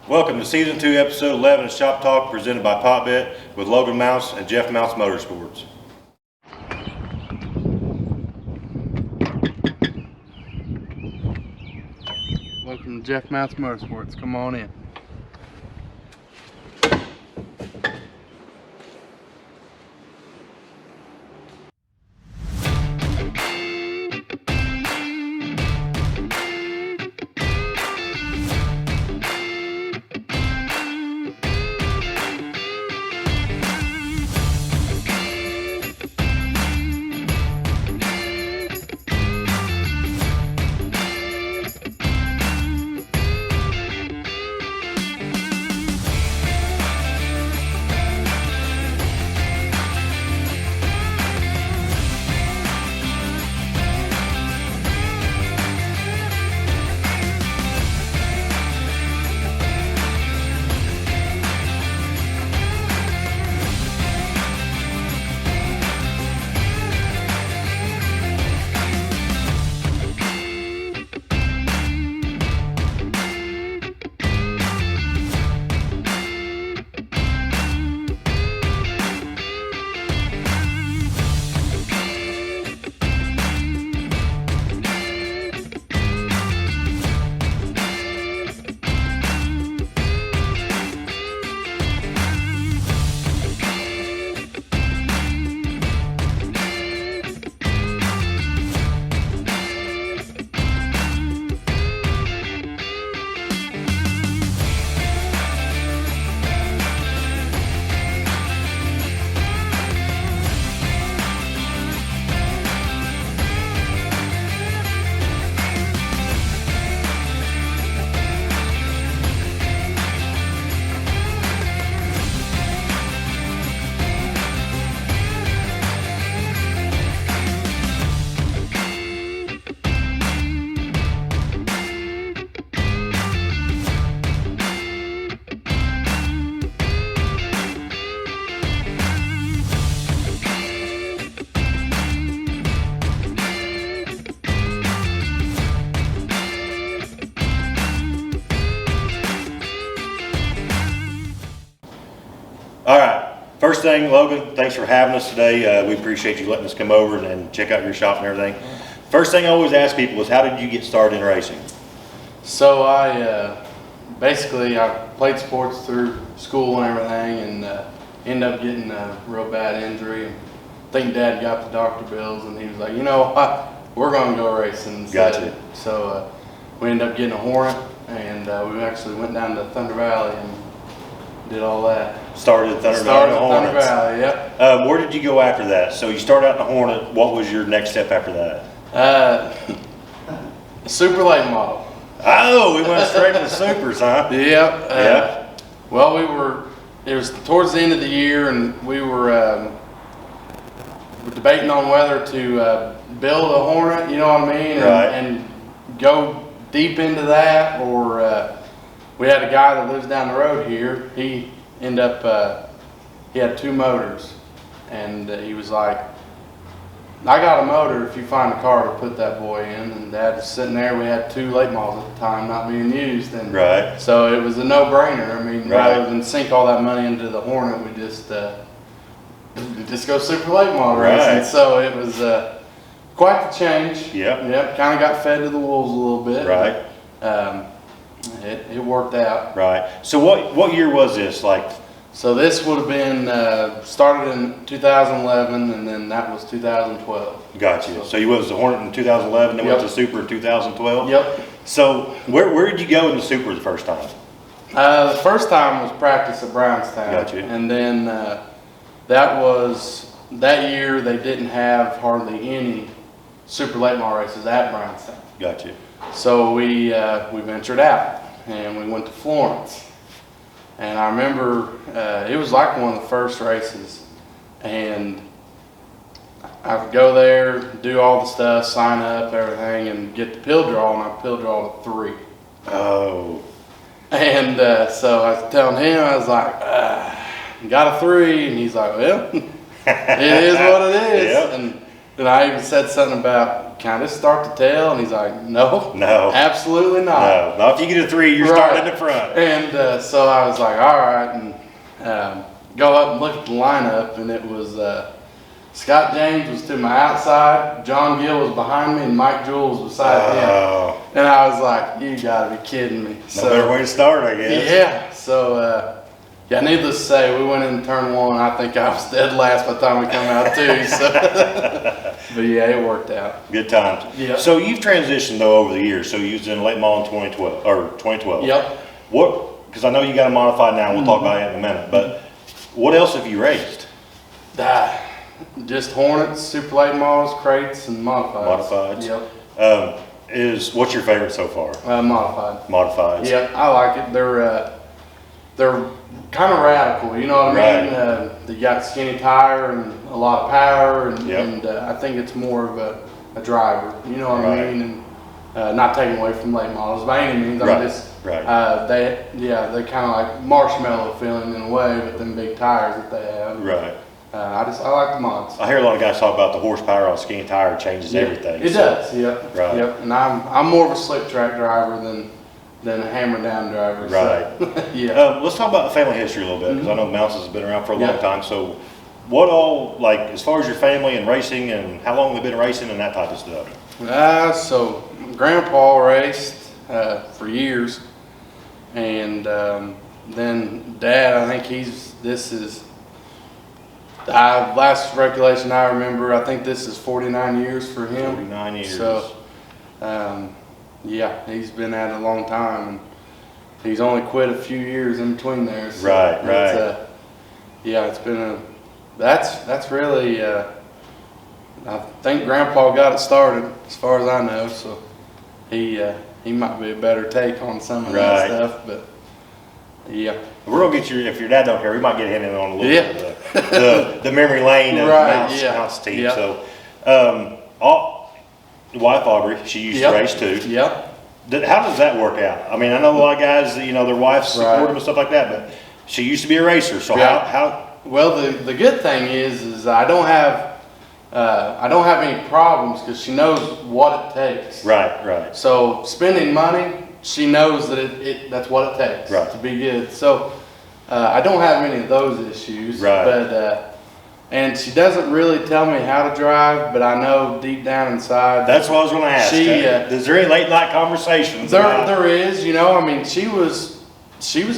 Welcome to Season 2, Episode 11 of Shop Talk, presented by Potbet with Logan Mounce and Jeff Mounce Motorsports. Welcome to Jeff Mounce Motorsports. Come on in. All right, first thing, Logan, thanks for having us today. We appreciate you letting us come over and check out your shop and everything. First thing I always ask people is, how did you get started in racing? So I played sports through school and everything, and ended up getting a real bad injury. I think Dad got the doctor bills, and he was like, you know what, we're going to go racing. Gotcha. So we ended up getting a Hornet, and we actually went down to Thunder Valley and did all that. Started at Thunder Thunder Valley, yep. Where did you go after that? So you started out in the Hornet. What was your next step after that? Super late model. Oh, we went straight to the supers, huh? Yep. Yep. Well, it was towards the end of the year, and we were debating on whether to build a Hornet, you know what I mean? And go deep into that, or we had a guy that lives down the road here. He ended up, he had two motors, and he was like, I got a motor if you find a car to put that boy in. And Dad was sitting there. We had two late models at the time not being used, and so it was a no-brainer. I mean, rather than sink all that money into the Hornet, we just go super late model racing. So it was quite the change. Yep. Kind of got fed to the wolves a little bit. Right. But, it worked out. Right. So what year was this? So this would have been started in 2011, and then that was 2012. Gotcha. So you was the Hornet in 2011, then went to Super in 2012? Yep. So where did you go in the Super the first time? The first time was practice at Brownstown. Gotcha. And then that year they didn't have hardly any super late model races at Brownstown. Gotcha. So we ventured out, and we went to Florence. And I remember it was like one of the first races, and I would go there, do all the stuff, sign up, everything, and get the pill draw, and I pill draw to 3. Oh. And so I was telling him, I was like, got a 3, and he's like, well, it is what it is. Yep. And I even said something about can I just start the tail? And he's like, no, absolutely not. No, not if you get a 3, you're starting in the front. And so I was like, all right, and go up and look at the lineup, and it was Scott James was to my outside, John Gill was behind me, and Mike Jewell was beside him. And I was like, you gotta be kidding me. No better way to start, I guess. Yeah, so yeah, needless to say, we went into turn 1. I think I was dead last by the time we come out too. So. But yeah, it worked out. Good times. Yep. So you've transitioned though over the years. So you was in late model in 2012. Yep. What? Because I know you got a modified now. We'll talk about it in a minute. But what else have you raced? Just Hornets, super late models, crates, and modifieds. Modifieds. Yep. What's your favorite so far? Modified. Modifieds. Yep, I like it. They're kind of radical, you know what I mean? They got skinny tire and a lot of power, and I think it's more of a driver, you know what I mean? And not taking away from late models by any means. I'm just they kind of like marshmallow feeling in a way with them big tires that they have. Right. I like the mods. I hear a lot of guys talk about the horsepower on a skinny tire changes everything. It does. Yep. Right. Yep. And I'm more of a slick track driver than a hammer down driver. Right. So, yeah. Let's talk about the family history a little bit, because I know Mounce has been around for a long time. So what all, like, as far as your family and racing, and how long they've been racing and that type of stuff? So Grandpa raced for years, and then Dad, I think last regulation I remember, I think this is 49 years for him. 49 years. So, yeah, he's been at it a long time, and he's only quit a few years in between there. So right. Yeah, it's been that's really, I think Grandpa got it started, as far as I know, so he might be a better take on some of that stuff, but yeah. We're gonna get if your dad don't care, we might get him in on a little bit of the memory lane of Mounce team. Yep. So, the wife Aubrey, she used to race too. Yep. How does that work out? I mean, I know a lot of guys, their wives support them and stuff like that, but she used to be a racer. So how? Well, the good thing is I don't have any problems, because she knows what it takes. Right. So spending money, she knows that that's what it takes to be good. So I don't have any of those issues. Right. But and she doesn't really tell me how to drive, but I know deep down inside. That's what I was going to ask. Is there any late night conversations? There is. I mean, she was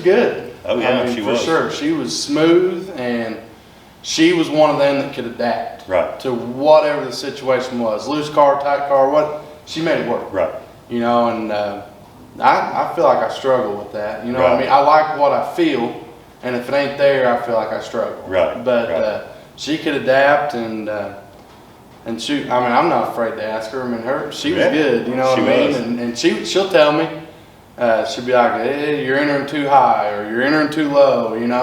good. Oh yeah, I mean, she for was. sure. She was smooth, and she was one of them that could adapt to whatever the situation was. Loose car, tight car, what, she made it work. Right. And I feel like I struggle with that. What I mean? I like what I feel, and if it ain't there, I feel like I struggle. Right. But she could adapt, and shoot. I mean, I'm not afraid to ask her. I mean, she was good. You know what I mean? And she'll tell me. She'll be like, hey, you're entering too high, or you're entering too low. And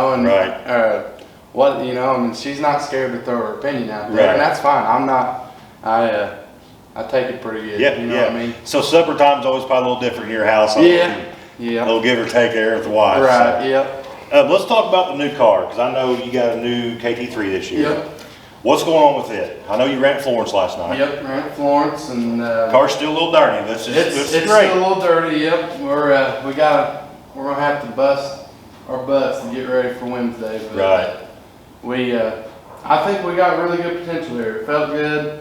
what, I mean, she's not scared to throw her opinion out there, and that's fine. I'm not. I take it pretty good. Yeah, you know what I mean? So supper time's always probably a little different in your house. Yeah. A little give or take there with the wife. Right. So. Yep. Let's talk about the new car, because I know you got a new KT3 this year. Yep. What's going on with it? I know you ran at Florence last night. Yep, ran at Florence, and car's still a little dirty. It's great. Still a little dirty. Yep. We're gonna have to bust our butts to get ready for Wednesday. But, I think we got really good potential here. It felt good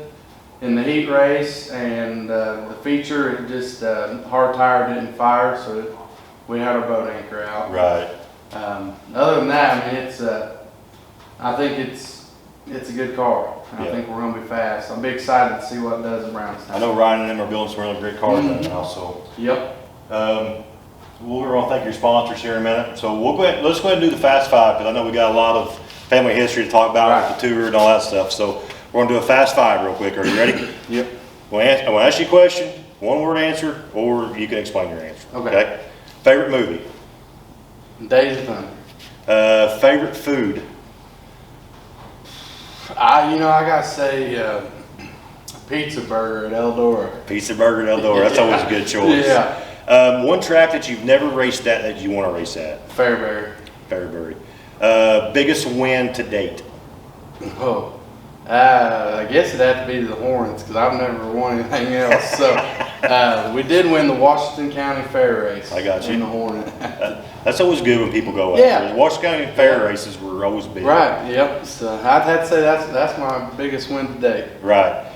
in the heat race, and the feature, it just hard tire didn't fire, so we had our boat anchor out. Right. Other than that, I mean, I think it's a good car. I think we're going to be fast. I'm big excited to see what it does at Brownstown. I know Ryan and them are building some really great cars right now. So. Yep. We're going to thank your sponsors here in a minute. So let's go ahead and do the Fast Five, because I know we got a lot of family history to talk about with the tour and all that stuff. So we're going to do a Fast Five real quick. Are you ready? Yep. I'm going to ask you a question, one word answer, or you can explain your answer. Okay. Favorite movie? Days of Thunder. Favorite food? I gotta say, pizza burger at Eldora. Pizza burger at Eldora. That's always a good choice. Yeah. One track that you've never raced at that you want to race at? Fairbury. Fairbury. Biggest win to date? Oh, I guess it'd have to be the Hornets because I've never won anything else. So we did win the Washington County Fair race. I got you. In the Hornet. That's always good when people go out. Yeah. The Washington County Fair races were always big. Right. Yep. So I'd have to say that's my biggest win today. Right.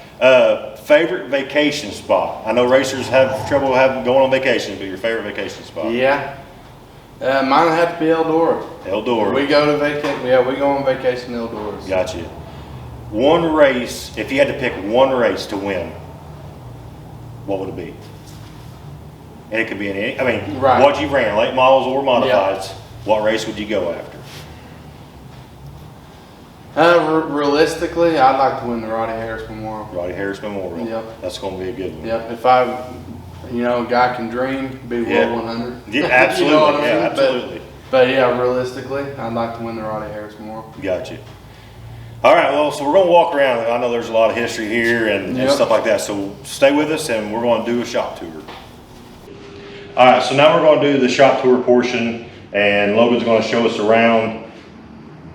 Favorite vacation spot? I know racers have trouble going on vacation, but your favorite vacation spot? Yeah. Mine would have to be Eldora. Eldora. We go to vacation. Yeah, we go on vacation to Eldora. Gotcha. One race, if you had to pick one race to win, what would it be? And it could be in any, I mean, right. What you ran, late models or modifieds, Yeah. What race would you go after? Realistically, I'd like to win the Roddy Harris Memorial. Roddy Harris Memorial. Yep. That's going to be a good one. Yep. If a guy can dream, be Yeah. World 100. Yeah, absolutely. You know what I mean? Yeah, absolutely. But yeah, realistically, I'd like to win the Roddy Harris Memorial. Gotcha. All right, well, so we're going to walk around. I know there's a lot of history here and Yep. stuff like that, so stay with us and we're going to do a shop tour. All right, so now we're going to do the shop tour portion and Logan's going to show us around.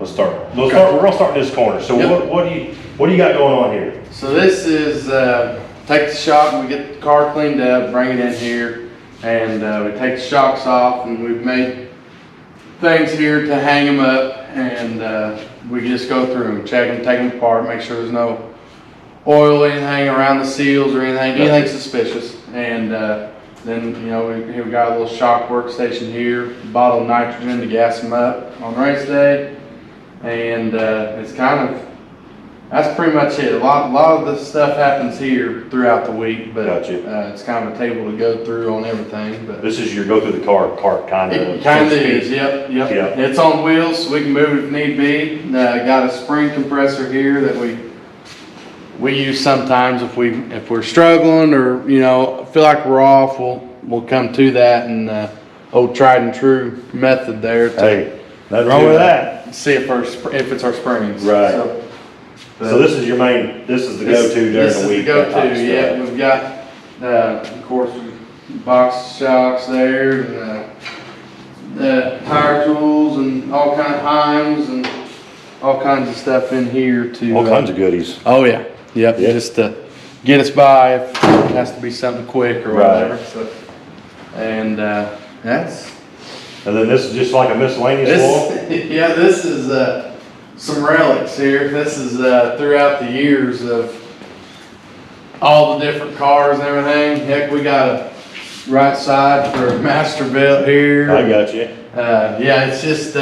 Let's start. We're going to start in this corner. So Yep. what do you got going on here? So this is, take the shock, we get the car cleaned up, bring it in here, and we take the shocks off, and we've made things here to hang them up, and we just go through them, check them, take them apart, make sure there's no oil, anything around the seals or anything suspicious. And then, we got a little shock workstation here, bottle of nitrogen to gas them up on race day. And it's that's pretty much it. A lot of the stuff happens here throughout the week, but Gotcha. it's kind of a table to go through on everything. But This is your go through the cart kind of. it kind of is, yep. Yep. It's on wheels, so we can move it if need be. Got a spring compressor here that we use sometimes if we're struggling or feel like we're off. We'll come to that and old tried and true method there. Hey, nothing wrong with that. See if it's our springs. Right. So this is your main. This is the go-to during the week. This is the go-to. Yeah, we've got of course box shocks there, and the tire tools, and all kind of Heims, and all kinds of stuff in here to. All kinds of goodies. Oh yeah. Yep. Yeah. Just to get us by if it has to be something quick or whatever. Right. So, and that's. And then this is just like a miscellaneous wall? Yeah, this is some relics here. This is throughout the years of all the different cars and everything. Heck, we got a right side for Masterbuilt here. I got you. Yeah, it's just,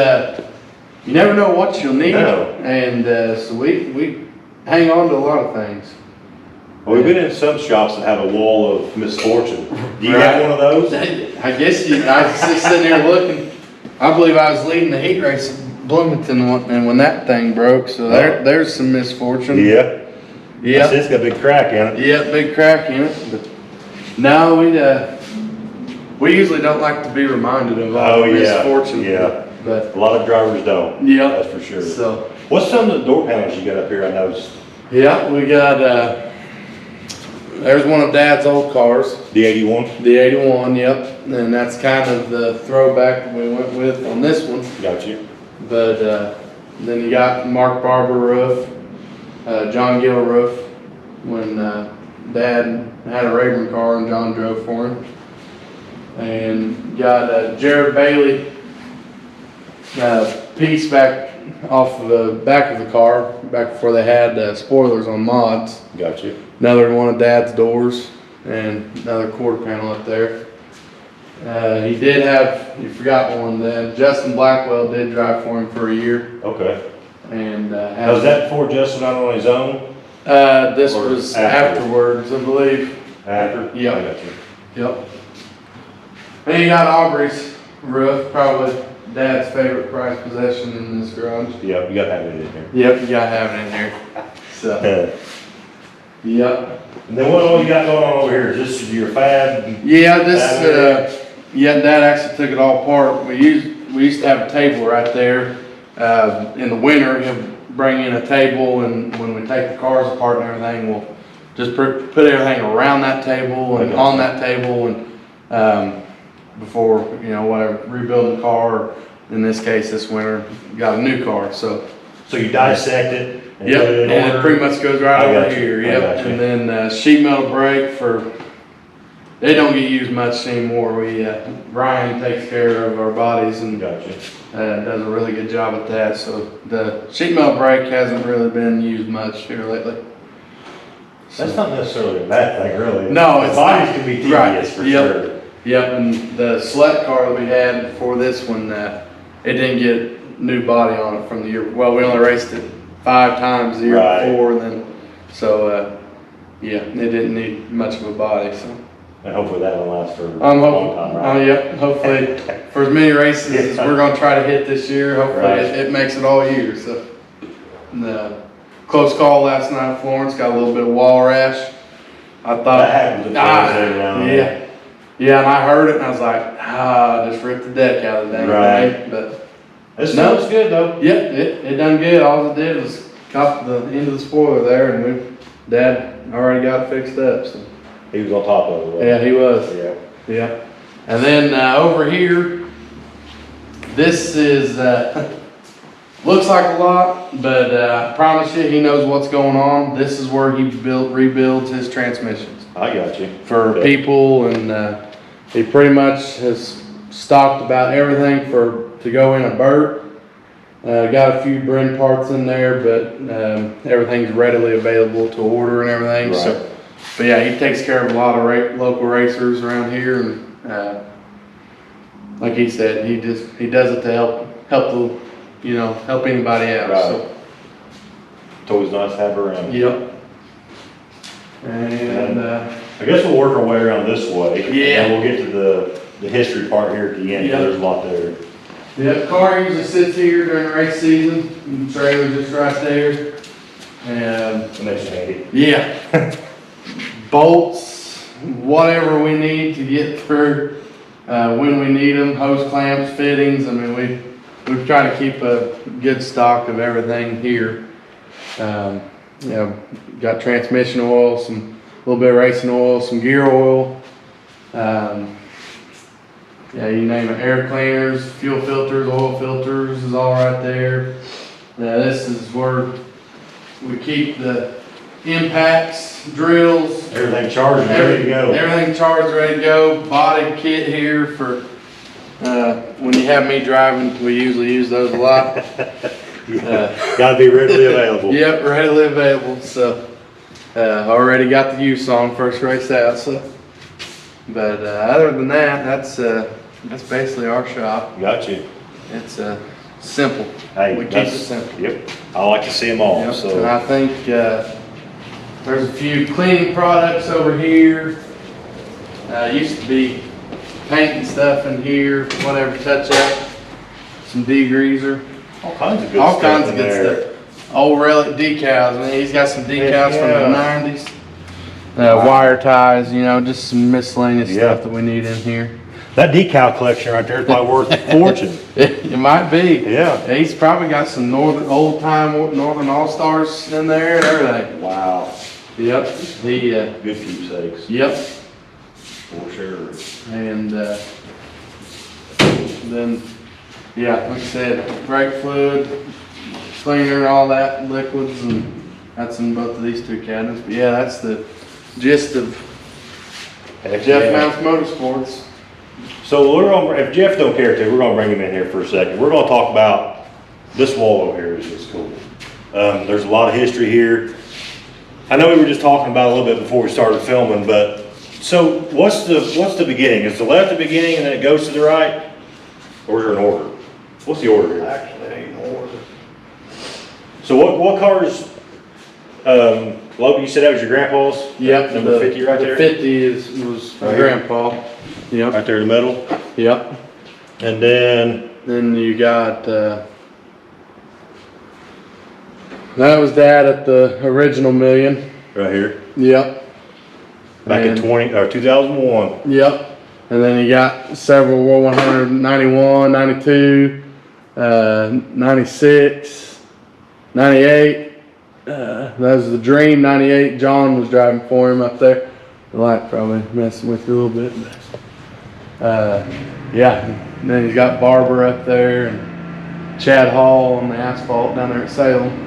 you never know what you'll need. No. And so we hang on to a lot of things. Well, we've been in some shops that have a wall of misfortune. Do you have one of those? I guess I was just sitting there looking. I believe I was leading the heat race at Bloomington and when that thing broke. So there's some misfortune. Yeah. Yeah. It's got a big crack in it. Yeah, big crack in it. But no, we usually don't like to be reminded of all the misfortune. Yeah. But A lot of drivers don't. Yeah. That's for sure. So What's some of the door panels you got up here? I noticed. yeah, we got there's one of Dad's old cars. The 81? The 81, yep. And that's kind of the throwback that we went with on this one. Got you. But then you got Mark Barber roof, John Gill roof, when Dad had a Rayburn car and John drove for him. And got Jared Bailey piece back off of the back of the car, back before they had spoilers on mods. Got you. Another one of Dad's doors and another quarter panel up there. He did have, you forgot one then, Justin Blackwell did drive for him for a year. Okay. And Now, was that before Justin out on his own? this Or was after? afterwards, I believe. After? Yep. I got you. Yep. And you got Aubrey's roof, probably Dad's favorite prized possession in this garage. Yep, you got to have it in here. Yep, you gotta have it in here. So, yep. And then what all you got going on over here? Is this your fab? Yeah, Dad actually took it all apart. We used to have a table right there. In the winter, he'll bring in a table, and when we take the cars apart and everything, we'll just put everything around that table and on that table, and before whatever, rebuilding the car. Or in this case, this winter, got a new car. So So you dissect it, Yep, and it pretty much goes right over here. Yep, and then sheet metal brake for. They don't get used much anymore. Ryan takes care of our bodies and does a really good job at that. So the sheet metal brake hasn't really been used much here lately. That's not necessarily a bad thing, really. No, the bodies can be tedious for sure. Yep, and the select car that we had before this one, it didn't get new body on it from the year. Well, we only raced it 5 times the year before, and then yeah, it didn't need much of a body. So. And hopefully that will last for a long time, right? Oh yeah, hopefully for as many races as we're going to try to hit this year, hopefully it makes it all year. So, the close call last night, Florence got a little bit of wall rash. I thought that happens at yeah, and I heard it and I was like, just ripped the deck out of the dang thing. But it smells good though. Yeah, it done good. All it did was cop the end of the spoiler there, and Dad already got it fixed up. So. He was on top of it. Yeah, he was. Yeah. And then over here, this is looks like a lot, but I promise you, he knows what's going on. This is where he rebuilds his transmissions. I got you. For people, and he pretty much has stocked about everything to go in a Burt. Got a few Bryn parts in there, but everything's readily available to order and everything. Right. So. But yeah, he takes care of a lot of local racers around here, and like he said, he does it to help anybody out. Right. So it's always nice to have her around. Yep. And I guess we'll work our way around this way. Yeah. And we'll get to the history part here at the end. Yep. There's a lot there. Yeah, the car usually sits here during the race season. And the trailer just right there. And that's handy. Yeah. Bolts, whatever we need to get through when we need them, hose clamps, fittings. I mean, we've tried to keep a good stock of everything here. Got transmission oil, a little bit of racing oil, some gear oil. You name it, air cleaners, fuel filters, oil filters is all right there. This is where we keep the impacts, drills. Everything charged and ready to go. Everything charged, ready to go. Body kit here for when you have me driving, we usually use those a lot. Got to be readily available. Yep, readily available. So already got the use on first race out. So, but other than that, that's basically our shop. Got you. It's simple. Hey, we keep it simple. Yep. I like to see them all. Yep. So and I think there's a few cleaning products over here. Used to be paint and stuff in here, whatever, touch up, some degreaser. All kinds of good stuff. Old relic decals, man. He's got some decals from the 90s. Wire ties, just some miscellaneous stuff that we need in here. That decal collection right there is probably worth a fortune. It might be. Yeah. He's probably got some old-time Northern All-Stars in there and everything. Wow. Yep. Good keepsakes. Yep. For sure. And then, like I said, brake fluid, cleaner, all that, liquids, and that's in both of these 2 cabinets. But yeah, that's the gist of Jeff Mounce Motorsports. So if Jeff don't care to, we're gonna bring him in here for a second. We're gonna talk about this wall over here. Is just cool. There's a lot of history here. I know we were just talking about it a little bit before we started filming, but so what's the beginning? Is the left the beginning and then it goes to the right, or is there an order? What's the order here? Actually, it ain't order. So what cars? Logan, you said that was your grandpa's? Yep. Number 50 right there. 50 was my grandpa. Yep. Right there in the middle. Yep. And then you got that was Dad at the original million. right here. Yep. Back in 2001. Yep. And then you got several World 100, 91, 92, 96, 98. That was the Dream 98. John was driving for him up there. The light probably messing with you a little bit. But, and then he's got Barber up there and Chad Hall on the asphalt down there at Salem.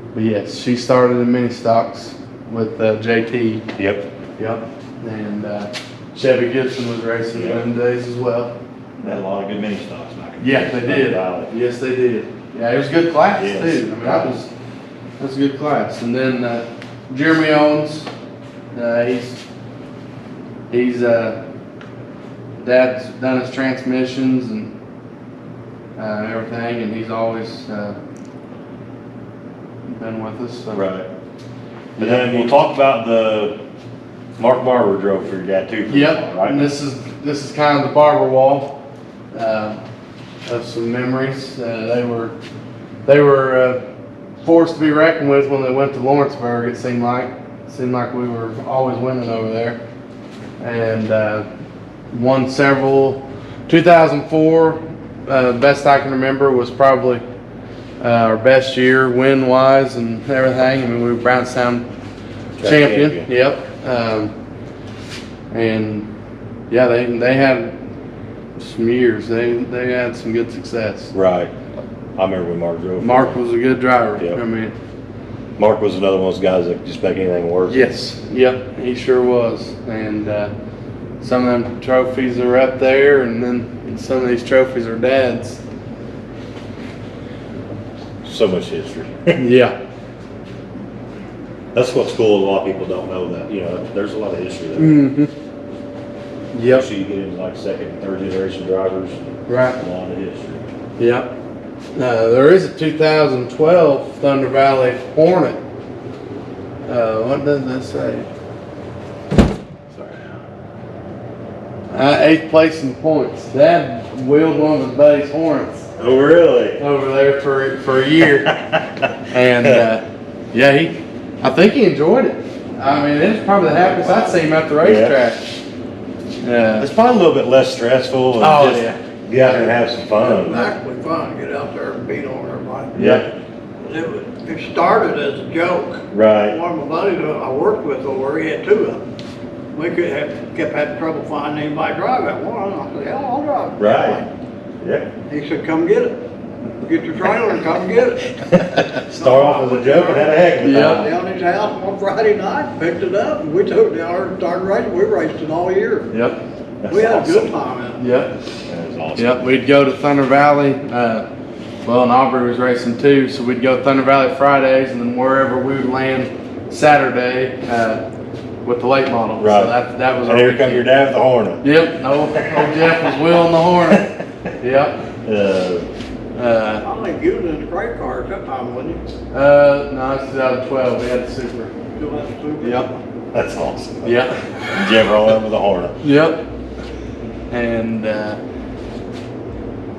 But yes, she started in mini stocks with JT. Yep. Yep. And Chevy Gibson was racing in them days as well. They had a lot of good mini stocks back in the Yeah, they did. Valley. Yes, they did. Yeah, it was a good class Yes. too. I mean, that was a good class. And then Jeremy Owens, he's dad's done his transmissions and everything, and he's always been with us. So. Right. And then we'll talk about the Mark Barber drove for your dad too. For a Yep. while, right? And this is kind of the Barber wall of some memories. They were forced to be reckoned with when they went to Lawrenceburg. It seemed like we were always winning over there, and won several. 2004, best I can remember, was probably our best year win wise and everything. I mean, we were Brownstown champion. Yep. And yeah, they had some years. They had some good success. Right. I remember when Mark drove. Mark was a good driver. Yep. I mean, Mark was another one of those guys that could just make anything work. yes, yep, he sure was. And some of them trophies are up there, and then some of these trophies are dad's. So much history. Yeah. That's what's cool. A lot of people don't know that. You know, there's a lot of history there. Mm-hmm. Yep. Especially you get into like second and third generation drivers. Right. A lot of history. Yep. There is a 2012 Thunder Valley Hornet. What does that say? Sorry. 8th place in points. Dad wheeled one of his buddy's Hornets Oh, really? over there for a year, and yeah, I think he enjoyed it. I mean, it was probably the happiest I'd seen him at the racetrack. It's probably a little bit less stressful. And Oh, just yeah. Get out there and have some It fun. was actually fun to get out there and beat on everybody. Yeah. It started as a joke. Right. One of my buddies I worked with over, he had two of them. We kept having trouble finding anybody to drive that one. I said, hell, I'll drive it. Right. Yeah. He said, come get it. Get your trailer and come get it. Start off as a joke and had a heck of a Yeah. time. Down his house one Friday night, picked it up, and we took it down there and started racing. We raced it all year. Yep. That's We had a awesome. good time in it. Yep. That is awesome. Yep. We'd go to Thunder Valley. Well, and Aubrey was racing too, so we'd go to Thunder Valley Fridays, and then wherever we would land Saturday with the late model. Right. So that was. And here come your dad with the Hornet. Yep. No, Jeff was wheeling the Hornet. Yep. I think you was in the freight car at that time, wasn't you? No, it's 2012. We had the Super. Still had the Super? Yep. That's awesome. Yep. Jeff rolling up with the Hornet. Yep. And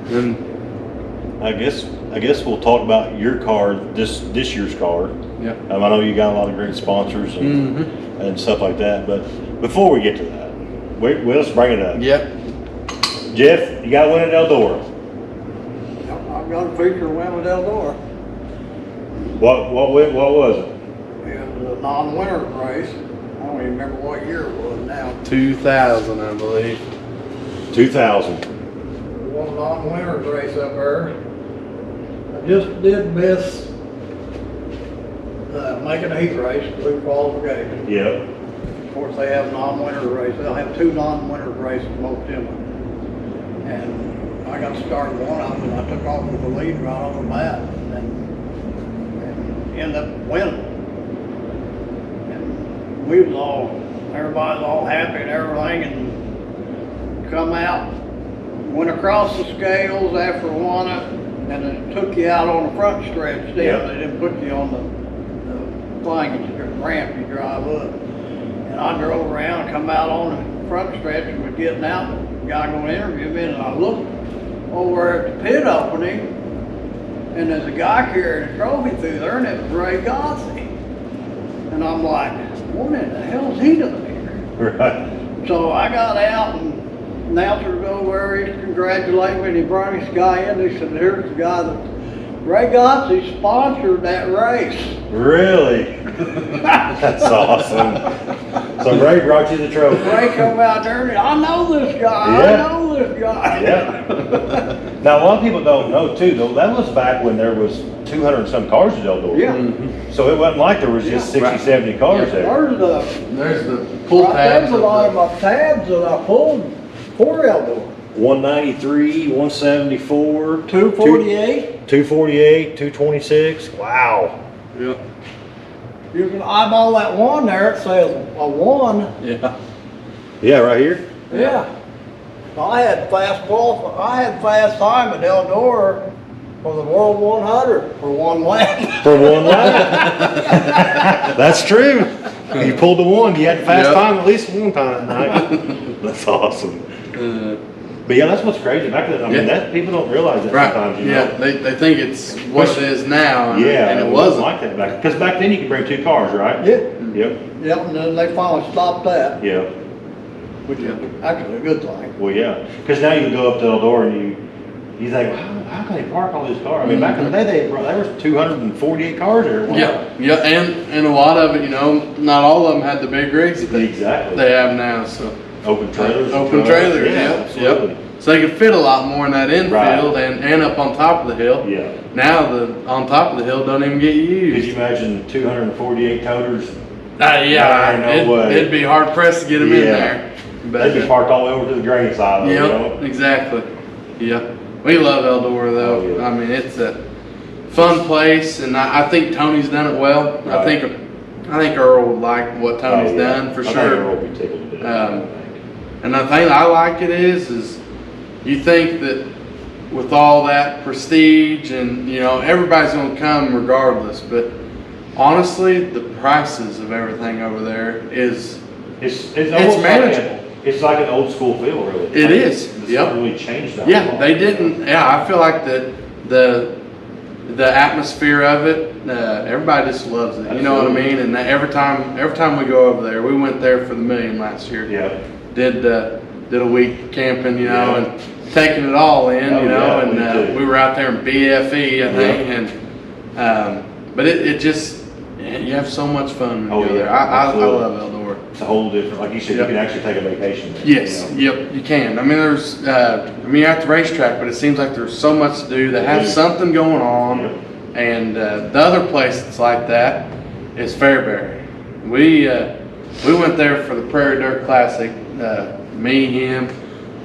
then. I guess we'll talk about your car, this year's car. Yep. I know you got a lot of great sponsors and stuff like that, but before we get to that, let's bring it up. Yep. Jeff, you got to win at Eldora. I've got a feature win with Eldora. What was it? It was a non-winner race. I don't even remember what year it was now. 2000, I believe. 2000. One non-winners race up there. I just did miss making a heat race through qualification. Yep. Of course, they have non-winner races. They'll have two non-winner races most of them. And I got started one of them, and I took off with the lead right off the bat, and ended up winning. And everybody's all happy and everything, and come out, went across the scales after one, and it took you out on the front stretch. Still, Yep. They didn't put you on the thing, the ramp you drive up. And I drove around, come out on the front stretch, and was getting out. The guy going to interview me, and I looked over at the pit opening, and there's a guy carrying a trophy through there, and it was Ray Godsey. And I'm like, what in the hell is he doing here? Right. So I got out, and announcer go where he congratulated me, and he brought this guy in. He said, "Here's the guy that Ray Godsey sponsored that race." Really? That's awesome. So Ray brought you the trophy. Ray come out there, and I know this guy. Yeah. I know this guy. Yeah. Now, a lot of people don't know too, though, that was back when there was 200 and some cars at Eldora. Yeah. So it wasn't like there was just 60, Right. 70 cars there. There's the pull tabs. There's a lot of my tabs that I pulled for Eldora. 193, 174. 248. 248, 226. Wow. Yeah. You can eyeball that one there, it says a 1. Yeah. Yeah, right here. Yeah. I had fast time at Eldora for the World 100 for one lap. For one lap. That's true. You pulled the one, you had fast Yep. time at least one time at night. That's awesome. But yeah, that's what's crazy back then. I mean, Yeah. that people don't realize that Right. sometimes. You Yeah. know? They think it's what it is now. Yeah, And it wasn't. like that back. Because back then you could bring 2 cars, right? Yeah. Yep. Yep, and then they finally stopped that, Yeah. which is actually a good thing. Well, yeah. Because now you go up to Eldora and you think, well, how can they park all these cars? I mean, back in the day, there was 248 cars there. Wow. Yeah, yeah, and a lot of it, you know, not all of them had the big rigs that Exactly. they have now. So Open trailers. open trailers, Yeah, yep, absolutely. yep. So they could fit a lot more in that infield Right. and up on top of the hill. Yeah. Now the on top of the hill don't even get Could used. you imagine 248 toters? Yeah, No way. it'd be hard pressed to get them in Yeah. there. They'd be parked all the way over to the grain side. You know? Yep, exactly. Yep. We love Eldora though. Oh, yeah. I mean, it's a fun place, and I think Tony's done it well. Right. I think Earl would like what Tony's Oh, yeah. done for I think sure. Earl will be tickled to death, I think. And the thing I like it is you think that with all that prestige and, you know, everybody's gonna come regardless, but honestly, the prices of everything over there is, It's manageable. almost like it's like an old school feel, really. It Like, is. It's Yep. not really changed that yeah, much. they didn't, yeah, I feel like the atmosphere of it, everybody just loves it, you know what I mean? And every time we go over there, we went there for the million last year. Yeah. Did a week camping, you know, Yeah. and taking it all in, Oh, you know, yeah, we and did. we were out there in BFE, I think, and but it just, you have so much fun when Oh, you go yeah, there. I absolutely. love Eldora. It's a whole different, like you said, Yep. you can actually take a vacation there. Yes, you know? yep, you can. I mean, there's, you're at the racetrack, but it seems like there's so much to do. They have They do. something going on, Yep. and the other place that's like that is Fairbury. We went there for the Prairie Dirt Classic. Me, him,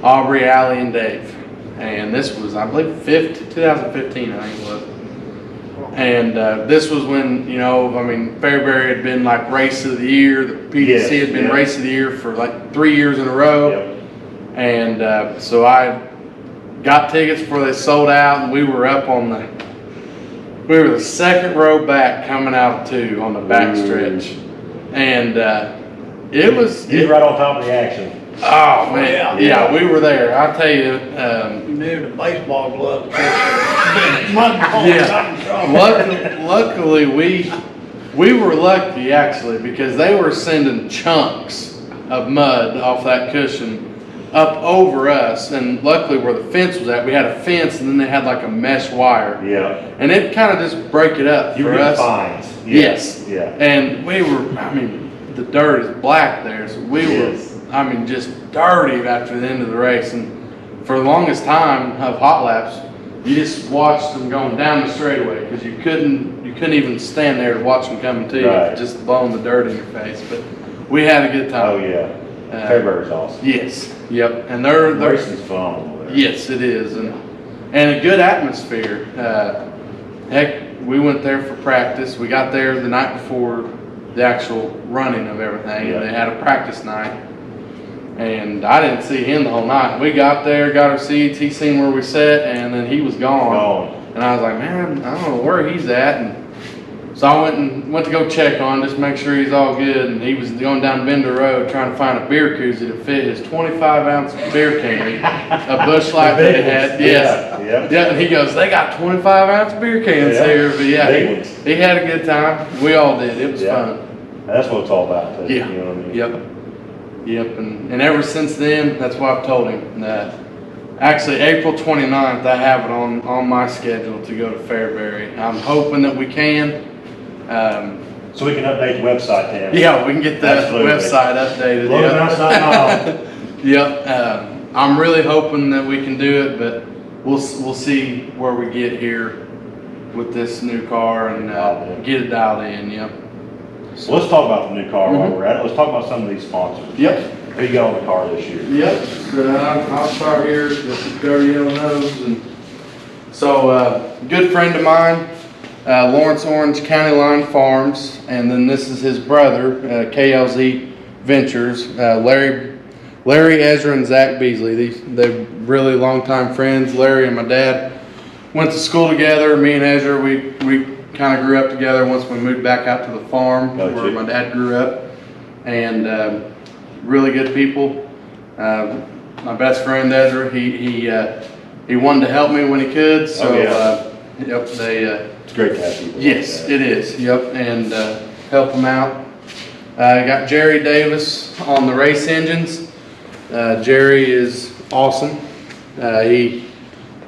Aubrey, Allie, and Dave. And this was, I believe, 2015, I think it was. And this was when, you know, I mean, Fairbury had been like race of the year. The PDC Yes, had been yeah. race of the year for like 3 years in a row. Yep. And so I got tickets before they sold out, and we were up on we were the second row back coming out of 2 on the back stretch. And it was, You're right on top of the action. oh man, yeah, we were there. I tell you, You knew the baseball gloves. luckily we were lucky actually, because they were sending chunks of mud off that cushion up over us, and luckily where the fence was at, we had a fence, and then they had like a mesh wire, Yeah. and it kind of just break it up You for were getting us. fines. Yes. Yeah. And we were, I mean, the dirt is black there, so we Yes. were, I mean, just dirty after the end of the race. And for the longest time of hot laps, you just watched them going down the straightaway, because you couldn't even stand there to watch them coming to you, Right. just blowing the dirt in your face. But we had a good time. Oh, yeah. Fairbury's awesome. Yes. Yep. And they're Racing's phenomenal there. yes, it is, and a good atmosphere. Heck, we went there for practice. We got there the night before the actual running of everything, Yeah. and they had a practice night. And I didn't see him the whole night. We got there, got our seats. He seen where we sat, and then he was gone. Gone. And I was like, man, I don't know where he's at. And so I went to go check on him, just make sure he's all good. And he was going down Bender Road trying to find a beer koozie to fit his 25-ounce beer can, a Busch Light that he had. Yes. Yeah. Yeah, and he goes, they got 25-ounce beer cans Yeah. here. But yeah, Big ones. he had a good time. We all did. It was Yeah. fun. And that's what it's all about, too. Yeah. You know what I mean? Yep. Yep. And ever since then, that's what I've told him. That actually, April 29th, I have it on my schedule to go to Fairbury. I'm hoping that we can. So we can update the website then. Yeah, we can get the Absolutely. website updated. LoganMounce.com. Yep. I'm really hoping that we can do it, but we'll see where we get here with this new car and get it dialed in. Yep. So let's talk about the new car while we're at it. Let's talk about some of these sponsors. Yep. Who you got on the car this year? Yep. So I'll start here. Just go yellow nose, and so good friend of mine, Lawrence Orange County Line Farms, and then this is his brother, KLZ Ventures, Larry, Ezra, and Zach Beasley. They're really longtime friends. Larry and my dad went to school together. Me and Ezra, we kind of grew up together once we moved back out to the farm where my dad grew up, and really good people. My best friend Ezra, he wanted to help me when he could, so yep, it's great to have people. Yes, like it is. Yep, and help them out. Got Jerry Davis on the race engines. Jerry is awesome.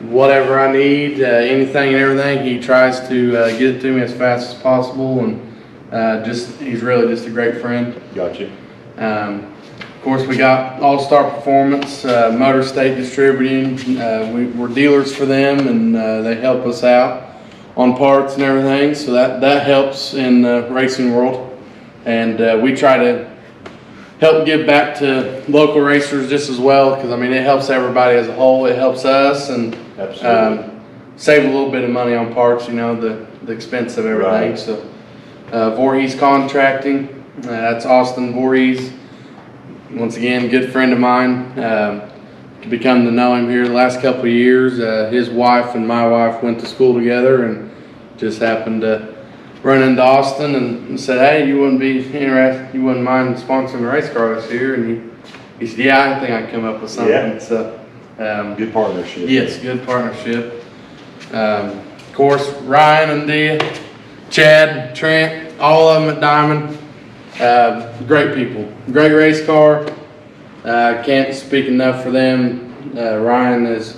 Whatever I need, anything and everything, he tries to get it to me as fast as possible, and he's really just a great friend. Gotcha. Of course, we got All Star Performance, Motor State Distributing. We're dealers for them, and they help us out on parts and everything. So that helps in the racing world, and we try to help give back to local racers just as well, because I mean it helps everybody as a whole. It helps us, and save a little bit of money on parts. You know, the expense of everything. Right. So Voorhees Contracting, that's Austin Voorhees. Once again, good friend of mine. Become to know him here the last couple of years. His wife and my wife went to school together, and just happened to run into Austin and said, "Hey, you wouldn't be interested? You wouldn't mind sponsoring a race car this year?" And he said, "Yeah, I think I can come up with something." Yeah. So good partnership. Yes, good partnership. Of course, Ryan and Dia, Chad, Trent, all of them at Diamond. Great people, great race car. Can't speak enough for them. Ryan has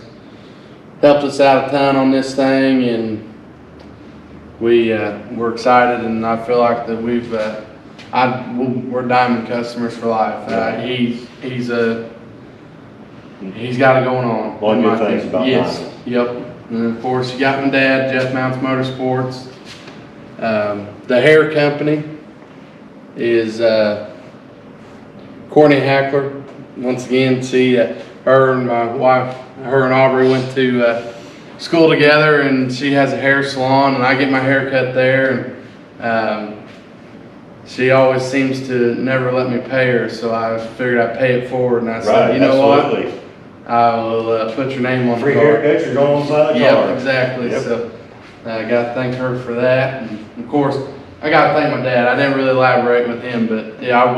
helped us out a ton on this thing, and we're excited, and I feel like that we're Diamond customers for life. He's got it going on. A lot of good things about Diamond. Yep. And of course, you got my dad, Jeff Mounce Motorsports. The hair company is Courtney Hackler. Once again, her and my wife, her and Aubrey went to school together, and she has a hair salon, and I get my hair cut there, and she always seems to never let me pay her, so I figured I'd pay it forward, and I said, you know what, I will put your name on the car. Free haircut, you're going on the side of the car. Yep, exactly. Yep. So I got to thank her for that, and of course I got to thank my dad. I didn't really elaborate with him, but yeah,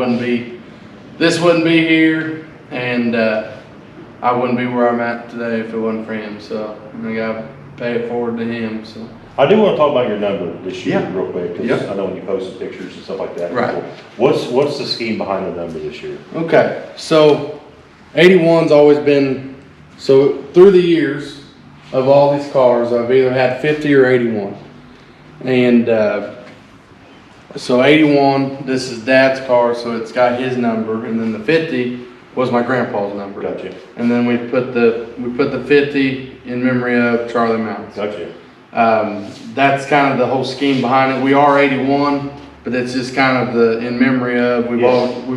this wouldn't be here, and I wouldn't be where I'm at today if it wasn't for him. So I got to pay it forward to him. So I do want to talk about your number this year real quick, because Yep. I know when you posted pictures and stuff like that. Right. What's the scheme behind the number this year? Okay, so 81's always been, so through the years of all these cars, I've either had 50 or 81. And so 81, this is Dad's car, so it's got his number, and then the 50 was my grandpa's number. Gotcha. And then we put the 50 in memory of Charlie Mounce. Gotcha. That's kind of the whole scheme behind it. We are 81, but it's just kind of in memory of. We've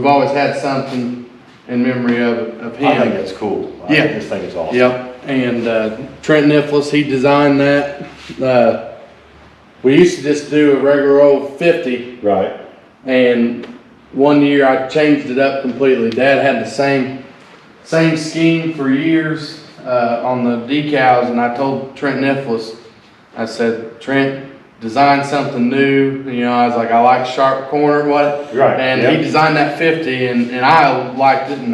always had something in memory of him. I think that's cool. I just think it's awesome. Yep. And Trent Nicholas, he designed that. We used to just do a regular old 50. Right. And one year I changed it up completely. Dad had the same scheme for years on the decals, and I told Trent Nicholas, I said, "Trent, design something new." You know, I was like, I like sharp corner, what? Right. And he designed that 50, and I liked it, and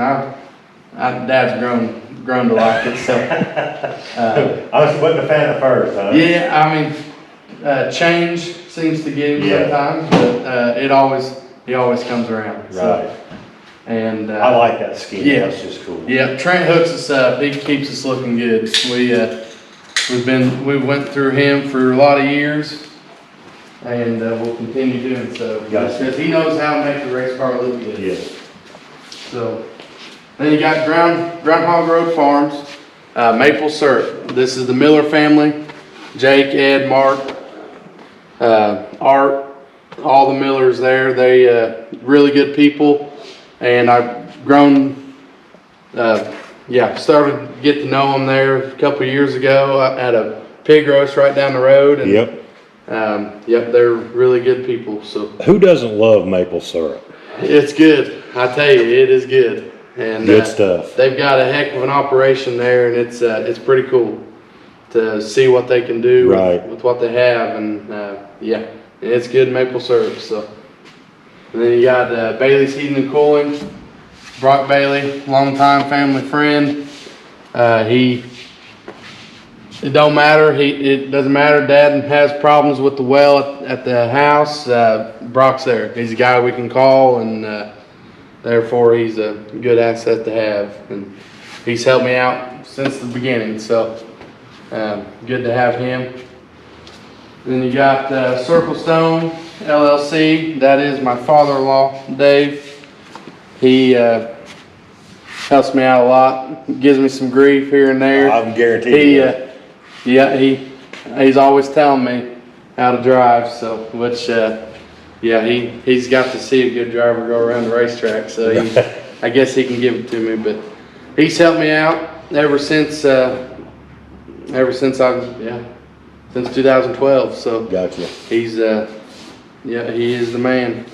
Dad's grown to like it. So I wasn't a fan at first, huh? yeah, I mean, change seems to get him sometimes, but he always comes around. Right. So, and I like that scheme. Yeah. That's just cool. Yeah, Trent hooks us up. He keeps us looking good. We went through him for a lot of years, and we'll continue doing so. Gotcha. Because he knows how to make the race car look good. Yes. So then you got Groundhog Road Farms, maple syrup. this is the Miller family. Jake, Ed, Mark, Art, all the Millers there. They really good people, and I've grown. Started to get to know them there a couple of years ago at a pig roast right down the road. And, they're really good people. So who doesn't love maple syrup? it's good. I tell you, it is good. And good stuff. They've got a heck of an operation there, and it's pretty cool to see what they can do with what they have. And it's good maple syrup. So, and then you got Bailey's Heating and Cooling. Brock Bailey, longtime family friend. It don't matter. It doesn't matter. Dad has problems with the well at the house. Brock's there. He's a guy we can call, and therefore he's a good asset to have. And he's helped me out since the beginning. So good to have him. Then you got Circle Stone LLC. That is my father-in-law, Dave. He helps me out a lot. Gives me some grief here and there. I'm guaranteed. He's always telling me how to drive. So, which he's got to see a good driver go around the racetrack. So I guess he can give it to me. But he's helped me out ever since 2012. So gotcha. He's he is the man.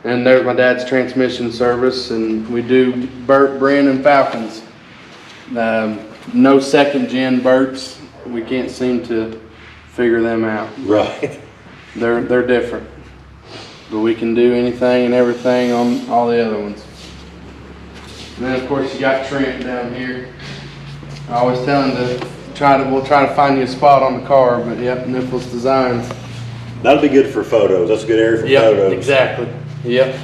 And there's my dad's transmission service, and we do Burt, Bren, and Falcons. No second gen Burts. We can't seem to figure them out. Right. They're different, but we can do anything and everything on all the other ones. And then of course you got Trent down here. I always tell him to we'll try to find you a spot on the car, but Nichols Designs. That'll be good for photos. That's a good area for photos. Exactly. Yep.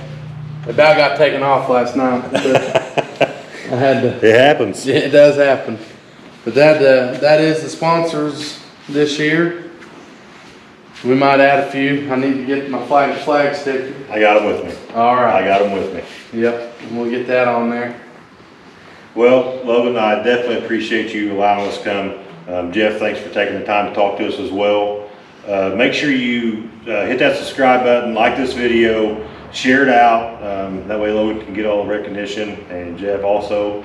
About got taken off last night. But I had to. It happens. It does happen. But that is the sponsors this year. We might add a few. I need to get my flag sticker. I got them with me. All right. I got them with me. Yep. And we'll get that on there. Well, Logan, I definitely appreciate you allowing us to come. Jeff, thanks for taking the time to talk to us as well. Make sure you hit that subscribe button, like this video, share it out. That way Logan can get all the recognition, and Jeff also.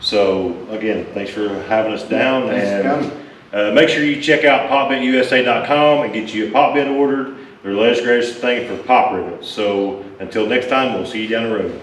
So again, thanks for having us down. Thanks and make sure you check out popbitusa.com and get you a pop bit ordered. They're the latest greatest thing for pop rivets. So until next time, we'll see you down the road.